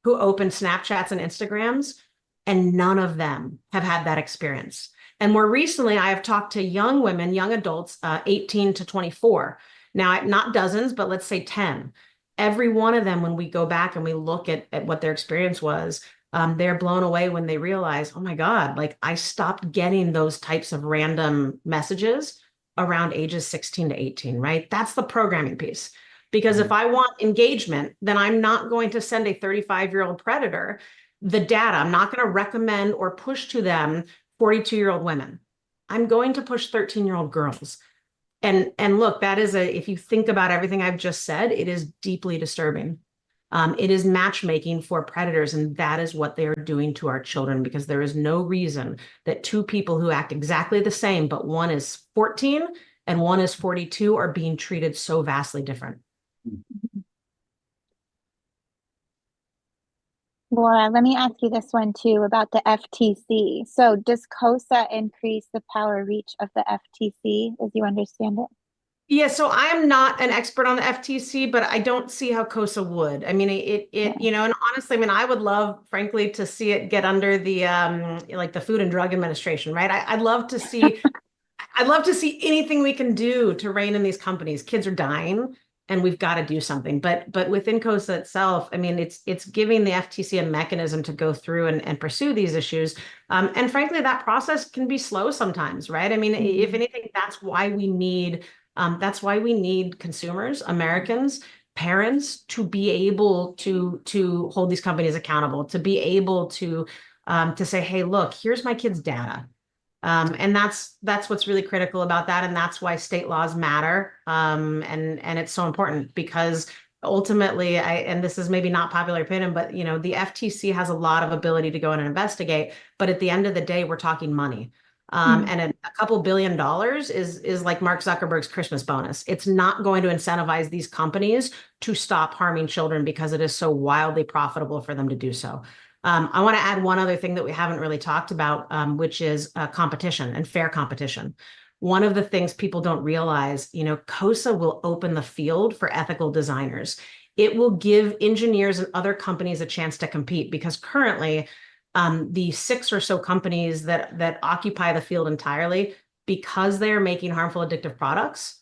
who opened Snapchats and Instagrams, and none of them have had that experience. And more recently, I have talked to young women, young adults, 18 to 24. Now, not dozens, but let's say 10. Every one of them, when we go back and we look at what their experience was, they're blown away when they realize, oh my God, like I stopped getting those types of random messages around ages 16 to 18, right? That's the programming piece. Because if I want engagement, then I'm not going to send a 35-year-old predator the data. I'm not going to recommend or push to them 42-year-old women. I'm going to push 13-year-old girls. And look, that is if you think about everything I've just said, it is deeply disturbing. It is matchmaking for predators, and that is what they are doing to our children, because there is no reason that two people who act exactly the same, but one is 14 and one is 42, are being treated so vastly different. Laura, let me ask you this one too about the FTC. So does COSA increase the power reach of the FTC as you understand it? Yeah, so I am not an expert on the FTC, but I don't see how COSA would. I mean, you know, and honestly, I mean, I would love, frankly, to see it get under the like the Food and Drug Administration, right? I'd love to see, I'd love to see anything we can do to rein in these companies. Kids are dying, and we've got to do something. But within COSA itself, I mean, it's giving the FTC a mechanism to go through and pursue these issues. And frankly, that process can be slow sometimes, right? I mean, if anything, that's why we need consumers, Americans, parents, to be able to hold these companies accountable, to be able to say, hey, look, here's my kid's data. And that's what's really critical about that. And that's why state laws matter. And it's so important, because ultimately, and this is maybe not popular opinion, but you know, the FTC has a lot of ability to go in and investigate. But at the end of the day, we're talking money. And a couple $1 billion is like Mark Zuckerberg's Christmas bonus. It's not going to incentivize these companies to stop harming children because it is so wildly profitable for them to do so. I want to add one other thing that we haven't really talked about, which is competition and fair competition. One of the things people don't realize, you know, COSA will open the field for ethical designers. It will give engineers and other companies a chance to compete, because currently, the 6 or so companies that occupy the field entirely, because they're making harmful addictive products,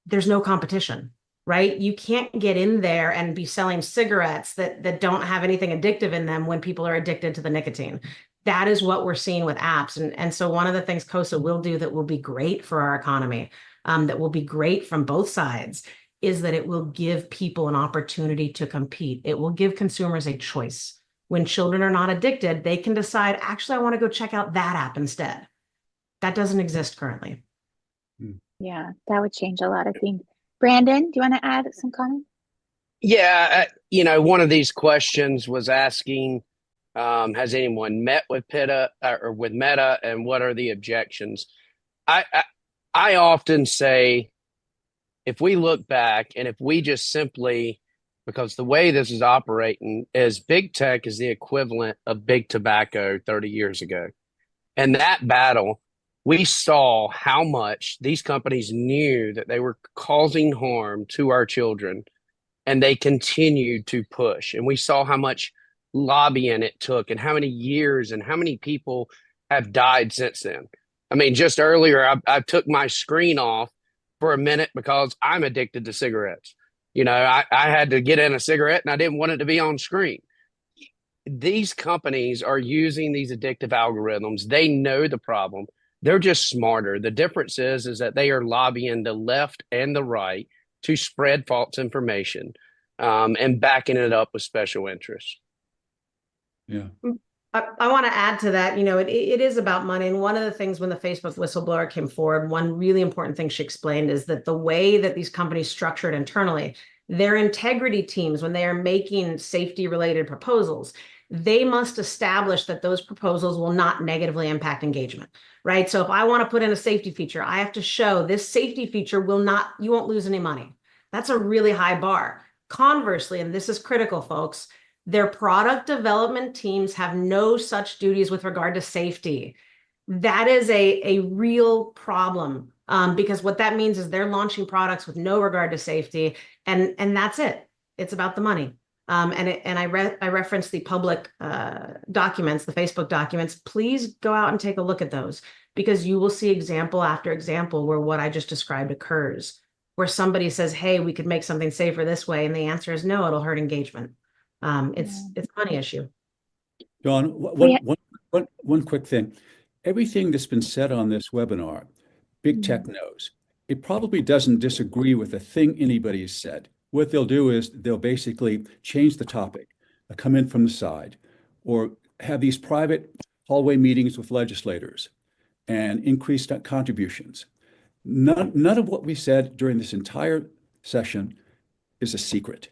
there's no competition, right? You can't get in there and be selling cigarettes that don't have anything addictive in them when people are addicted to the nicotine. That is what we're seeing with apps. And so one of the things COSA will do that will be great for our economy, that will be great from both sides, is that it will give people an opportunity to compete. It will give consumers a choice. When children are not addicted, they can decide, actually, I want to go check out that app instead. That doesn't exist currently. Yeah, that would change a lot of things. Brandon, do you want to add some comments? Yeah, you know, one of these questions was asking, has anyone met with PITA or with Meta, and what are the objections? I often say, if we look back and if we just simply, because the way this is operating is big tech is the equivalent of big tobacco 30 years ago. And that battle, we saw how much these companies knew that they were causing harm to our children, and they continued to push. And we saw how much lobbying it took, and how many years and how many people have died since then. I mean, just earlier, I took my screen off for a minute because I'm addicted to cigarettes. You know, I had to get in a cigarette and I didn't want it to be on screen. These companies are using these addictive algorithms. They know the problem. They're just smarter. The difference is that they are lobbying the left and the right to spread false information, and backing it up with special interests. Yeah. I want to add to that, you know, it is about money. And one of the things when the Facebook whistleblower came forward, one really important thing she explained is that the way that these companies structured internally, their integrity teams, when they are making safety related proposals, they must establish that those proposals will not negatively impact engagement, right? So if I want to put in a safety feature, I have to show this safety feature will not, you won't lose any money. That's a really high bar. Conversely, and this is critical, folks, their product development teams have no such duties with regard to safety. That is a real problem, because what that means is they're launching products with no regard to safety, and that's it. It's about the money. And I referenced the public documents, the Facebook documents. Please go out and take a look at those, because you will see example after example where what I just described occurs, where somebody says, hey, we could make something safer this way. And the answer is no, it'll hurt engagement. It's a money issue. John, one quick thing. Everything that's been said on this webinar, big tech knows. it probably doesn't disagree with a thing anybody has said. What they'll do is they'll basically change the topic, come in from the side, or have these private hallway meetings with legislators and increase contributions. None of what we said during this entire session is a secret.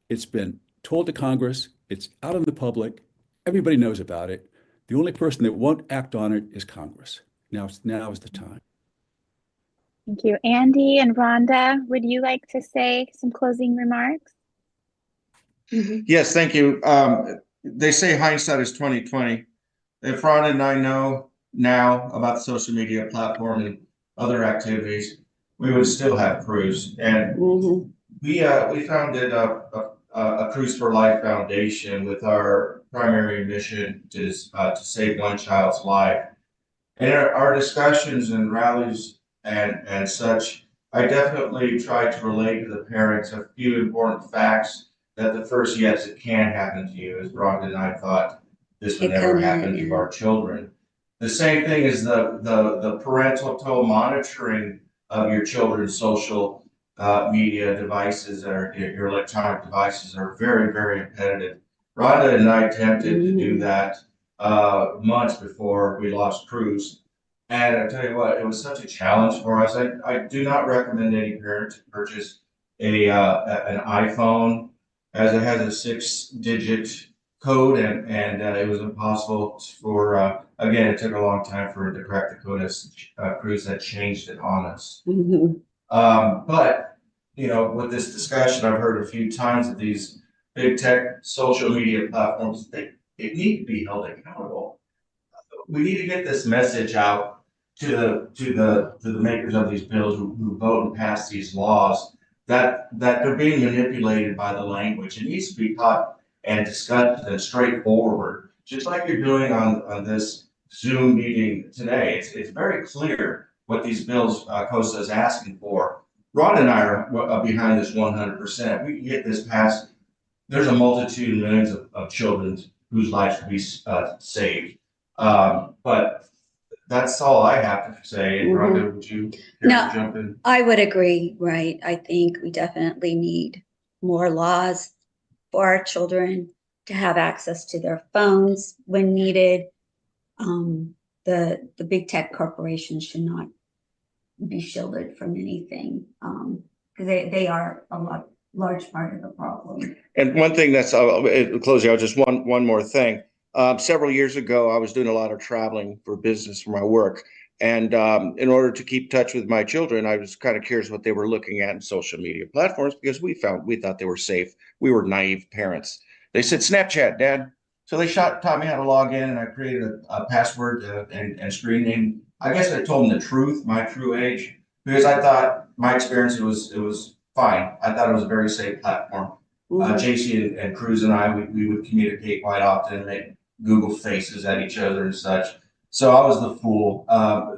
It's been told to Congress. It's out in the public. Everybody knows about it. The only person that won't act on it is Congress. Now is the time. Thank you. Andy and Rhonda, would you like to say some closing remarks? Yes, thank you. They say hindsight is 20/20. If Rhonda and I know now about the social media platform and other activities, we would still have Cruise. And we founded a Cruise for Life Foundation with our primary mission to save one child's life. And our discussions and rallies and such, I definitely try to relate to the parents a few important facts that the first, yes, it can happen to you, as Rhonda and I thought this would never happen to our children. The same thing is the parental monitoring of your children's social media devices or your electronic devices are very, very imperative. Rhonda and I attempted to do that months before we lost Cruise. And I tell you what, it was such a challenge for us. I do not recommend any parent to purchase an iPhone, as it has a 6-digit code, and it was impossible for, again, it took a long time for it to crack the code as Cruise had changed it on us. But, you know, with this discussion, I've heard a few times that these big tech social media platforms, they need to be held accountable. We need to get this message out to the makers of these bills who vote and pass these laws that they're being manipulated by the language. It needs to be taught and discussed and straightforward, just like you're doing on this Zoom meeting today. It's very clear what these bills COSA is asking for. Ron and I are behind this 100%. We can get this passed. There's a multitude of millions of children whose lives could be saved. But that's all I have to say. And Rhonda, would you care to jump in? I would agree, right? I think we definitely need more laws for our children to have access to their phones when needed. The big tech corporations should not be shielded from anything, because they are a large part of the problem. And one thing that's closing out, just one more thing. Several years ago, I was doing a lot of traveling for business for my work. And in order to keep touch with my children, I was kind of curious what they were looking at in social media platforms, because we thought they were safe. We were naive parents. They said, Snapchat, Dad. So they taught me how to log in, and I created a password and screen name. I guess I told them the truth, my true age, because I thought my experience, it was fine. I thought it was a very safe platform. JC and Cruz and I, we would communicate quite often and make Google faces at each other and such. So I was the fool.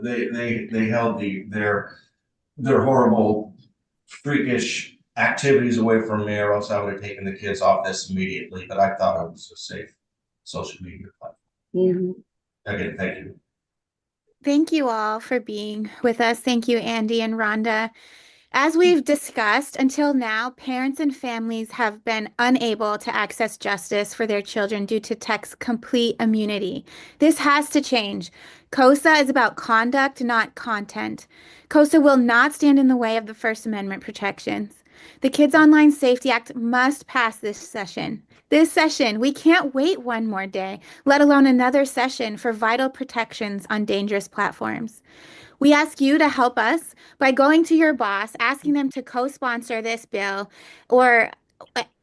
They held their horrible, freakish activities away from me, or else I would have taken the kids off this immediately. But I thought it was a safe social media platform. Again, thank you. Thank you all for being with us. Thank you, Andy and Rhonda. As we've discussed, until now, parents and families have been unable to access justice for their children due to tech's complete immunity. This has to change. COSA is about conduct, not content. COSA will not stand in the way of the First Amendment protections. The Kids Online Safety Act must pass this session. This session, we can't wait one more day, let alone another session for vital protections on dangerous platforms. We ask you to help us by going to your boss, asking them to co-sponsor this bill,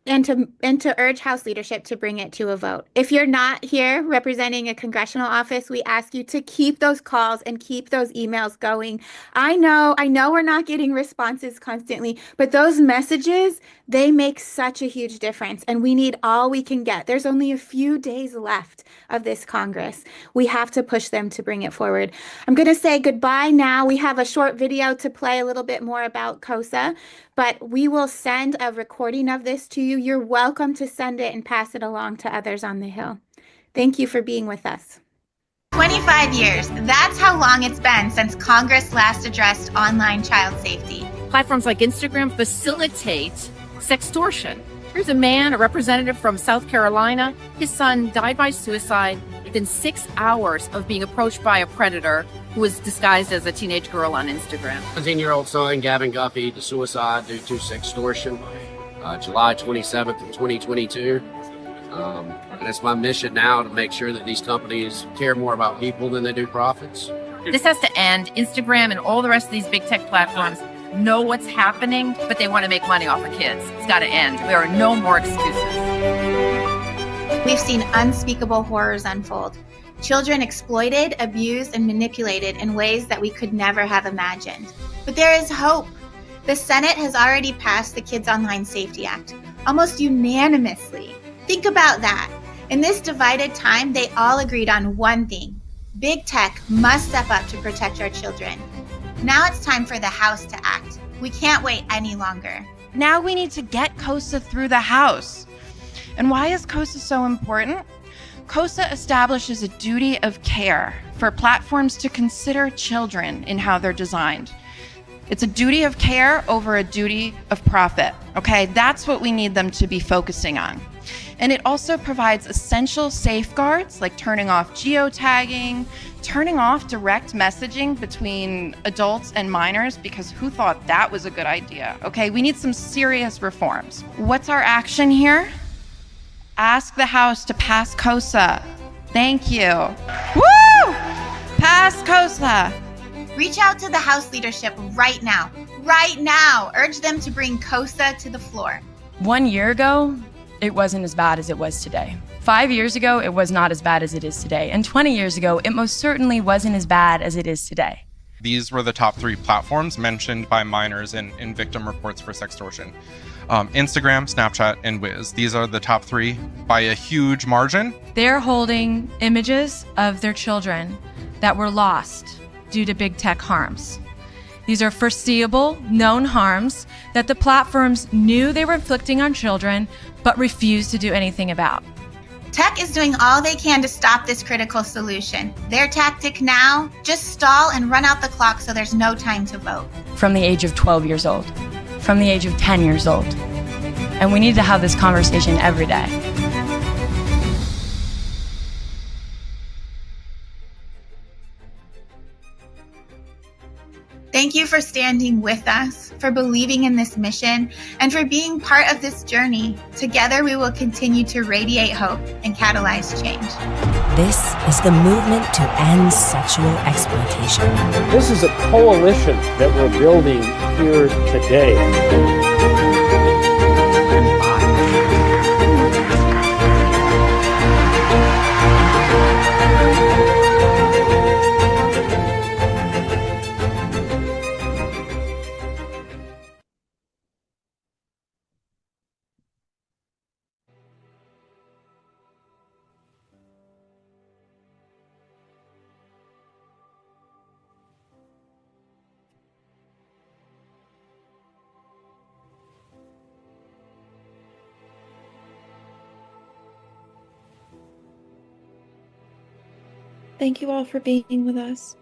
and to urge House leadership to bring it to a vote. If you're not here representing a congressional office, we ask you to keep those calls and keep those emails going. I know we're not getting responses constantly, but those messages, they make such a huge difference, and we need all we can get. There's only a few days left of this Congress. We have to push them to bring it forward. I'm going to say goodbye now. We have a short video to play a little bit more about COSA, but we will send a recording of this to you. You're welcome to send it and pass it along to others on the Hill. Thank you for being with us. 25 25 years. That's how long it's been since Congress last addressed online child safety. Platforms like Instagram facilitate sextortion. Here's a man, a representative from South Carolina. His son died by suicide within 6 hours of being approached by a predator who was disguised as a teenage girl on Instagram. 17-year-old son, Gavin Guffey, to suicide due to sextortion, July 27th of 2022. And it's my mission now to make sure that these companies care more about people than they do profits. This has to end. Instagram and all the rest of these big tech platforms know what's happening, but they want to make money off of kids. It's got to end. There are no more excuses. We've seen unspeakable horrors unfold. Children exploited, abused, and manipulated in ways that we could never have imagined. But there is hope. The Senate has already passed the Kids Online Safety Act, almost unanimously. Think about that. In this divided time, they all agreed on one thing. Big tech must step up to protect our children. Now it's time for the House to act. We can't wait any longer. Now we need to get COSA through the House. And why is COSA so important? COSA establishes a duty of care for platforms to consider children in how they're designed. It's a duty of care over a duty of profit, okay? That's what we need them to be focusing on. And it also provides essential safeguards like turning off geotagging, turning off direct messaging between adults and minors, because who thought that was a good idea? Okay, we need some serious reforms. What's our action here? Ask the House to pass COSA. Thank you. Woo! Pass COSA. Reach out to the House leadership right now. Right now. Urge them to bring COSA to the floor. 1 year ago, it wasn't as bad as it was today. 5 years ago, it was not as bad as it is today. And 20 years ago, it most certainly wasn't as bad as it is today. These were the top 3 platforms mentioned by minors in victim reports for sextortion. Instagram, Snapchat, and Wiz. These are the top 3 by a huge margin. They're holding images of their children that were lost due to big tech harms. These are foreseeable, known harms that the platforms knew they were inflicting on children, but refused to do anything about. Tech is doing all they can to stop this critical solution. Their tactic now, just stall and run out the clock so there's no time to vote. From the age of 12 years old, from the age of 10 years old. And we need to have this conversation every day. Thank you for standing with us, for believing in this mission, and for being part of this journey. Together, we will continue to radiate hope and catalyze change. This is the movement to end sexual exploitation. This is a coalition that we're building here today. Thank you all for being with us.